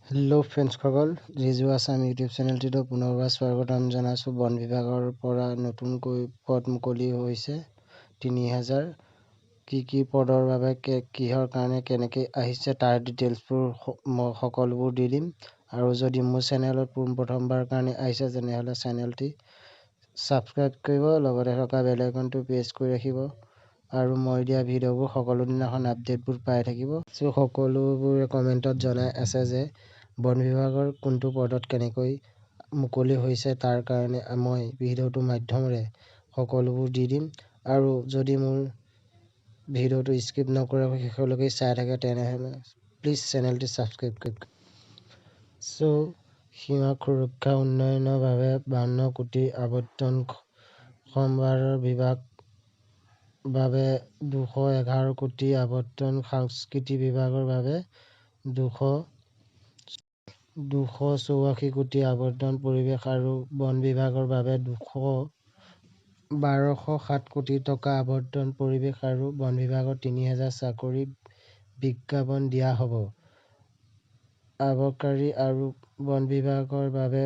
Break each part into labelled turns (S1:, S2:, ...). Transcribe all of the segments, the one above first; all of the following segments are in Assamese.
S1: হেল্ল' ফ্ৰেণ্ডসকল, ৰিজু আছাম ইউটিউব চেনেলটিতো পুনৰবাৰ স্বাগতম জনাইছোঁ। বন বিভাগৰ পৰা নতুনকৈ পদ মুকলি হৈছে ৩,০০০। কি পদৰ বাবে কিহৰ কাৰণে কেনেকৈ আহিছে তাৰ ডিটেইলছবোৰ মই সকলোবোৰ দি দিম। আৰু যদি মোৰ চেনেলত পোনপ্ৰথমবাৰ কাৰণে আহিছে তেনেহ'লে চেনেলটি ছাবস্ক্ৰাইব কৰিব, লগতে থকা বেল আইকনটো প্ৰেছ কৰি ৰাখিব আৰু মই দিয়া ভিডিঅ'বোৰ সকলো দিনাখন আপডেটবোৰ পাই থাকিব। চ' সকলোবোৰে কমেণ্টত জনাই আছে যে বন বিভাগৰ কোনটো পদত কেনেকৈ মুকলি হৈছে তাৰ কাৰণে মই ভিডিঅ'টোৰ মাধ্যমেৰে সকলোবোৰ দি দিম। আৰু যদি মোৰ ভিডিঅ'টো স্কিপ নকৰাকৈ শেষলৈকে চাই থাকে তেনেহ'লে প্লিজ চেনেলটি ছাবস্ক্ৰাইব কৰিব। চ' সীমা সুৰক্ষা উন্নয়নৰ বাবে 52 কোটি আবণ্টন, সম্ভাৰৰ বিভাগ বাবে 211 কোটি আবণ্টন, সংস্কৃতি বিভাগৰ বাবে 284 কোটি আবণ্টন, পৰিৱেশ আৰু বন বিভাগৰ বাবে 1,207 কোটি টকা আবণ্টন। পৰিৱেশ আৰু বন বিভাগৰ 3,000 চাকৰি বিজ্ঞাপন দিয়া হ'ব। আবকাৰী আৰু বন বিভাগৰ বাবে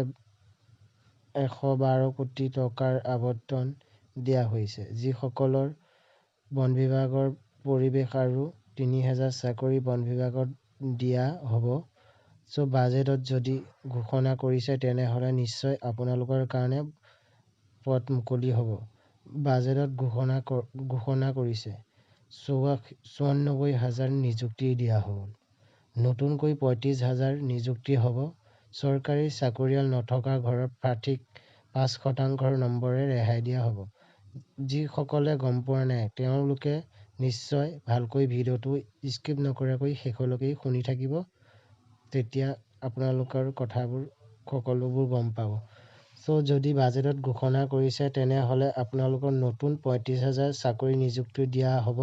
S1: 112 কোটি টকাৰ আবণ্টন দিয়া হৈছে, যিসকলৰ বন বিভাগৰ। পৰিৱেশ আৰু 3,000 চাকৰি বন বিভাগত দিয়া হ'ব। চ' বাজেটত যদি ঘোষণা কৰিছে তেনেহ'লে নিশ্চয় আপোনালোকৰ কাৰণে পদ মুকলি হ'ব। বাজেটত ঘোষণা কৰিছে 94,000 নিযুক্তি দিয়া হ'ব। নতুনকৈ 35,000 নিযুক্তি হ'ব। চৰকাৰী চাকৰিয়াল নথকা ঘৰত প্ৰাৰ্থীক 5% নম্বৰে ৰেহাই দিয়া হ'ব। যিসকলে গম পোৱা নাই তেওঁলোকে নিশ্চয় ভালকৈ ভিডিঅ'টো স্কিপ নকৰাকৈ শেষলৈকে শুনি থাকিব, তেতিয়া আপোনালোকৰ কথাবোৰ সকলোবোৰ গম পাব। চ' যদি বাজেটত ঘোষণা কৰিছে তেনেহ'লে আপোনালোকৰ নতুন 35,000 চাকৰি নিযুক্তি দিয়া হ'ব।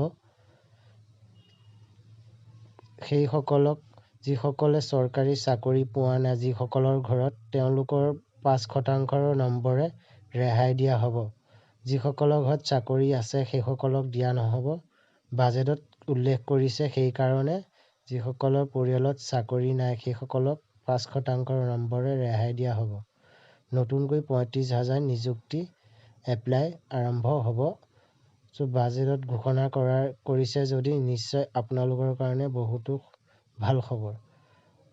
S1: সেইসকলক যিসকলে চৰকাৰী চাকৰি পোৱা নাই, যিসকলৰ ঘৰত তেওঁলোকৰ 5% নম্বৰে ৰেহাই দিয়া হ'ব। যিসকলৰ ঘৰত চাকৰি আছে সেইসকলক দিয়া নহ'ব। বাজেটত উল্লেখ কৰিছে সেইকাৰণে যিসকলৰ পৰিয়ালত চাকৰি নাই সেইসকলক 5% নম্বৰে ৰেহাই দিয়া হ'ব। নতুনকৈ 35,000 নিযুক্তি এপ্লাই আৰম্ভ হ'ব। চ' বাজেটত ঘোষণা কৰিছে যদি নিশ্চয় আপোনালোকৰ কাৰণে বহুতো ভাল খবৰ।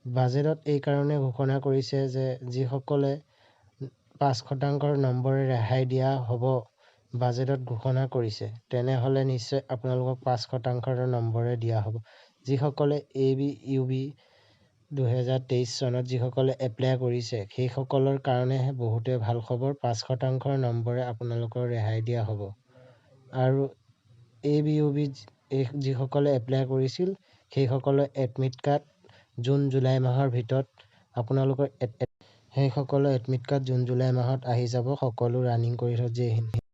S1: বাজেটত এইকাৰণে ঘোষণা কৰিছে যে যিসকলে 5% নম্বৰে ৰেহাই দিয়া হ'ব, বাজেটত ঘোষণা কৰিছে তেনেহ'লে নিশ্চয় আপোনালোকক 5% নম্বৰে দিয়া হ'ব। যিসকলে ABUB 2023 চনত যিসকলে এপ্লাই কৰিছে সেইসকলৰ কাৰণেহে বহুতে ভাল খবৰ। 5% নম্বৰে আপোনালোকৰ ৰেহাই দিয়া হ'ব। আৰু ABUB যিসকলে এপ্লাই কৰিছিল সেইসকলৰ এডমিট কাৰ্ড জুন-জুলাই মাহৰ ভিতৰত আপোনালোকৰ সেইসকলৰ এডমিট কাৰ্ড জুন-জুলাই মাহত আহি যাব। সকলো ৰানিং কৰি থৈ জয় হিন্দ।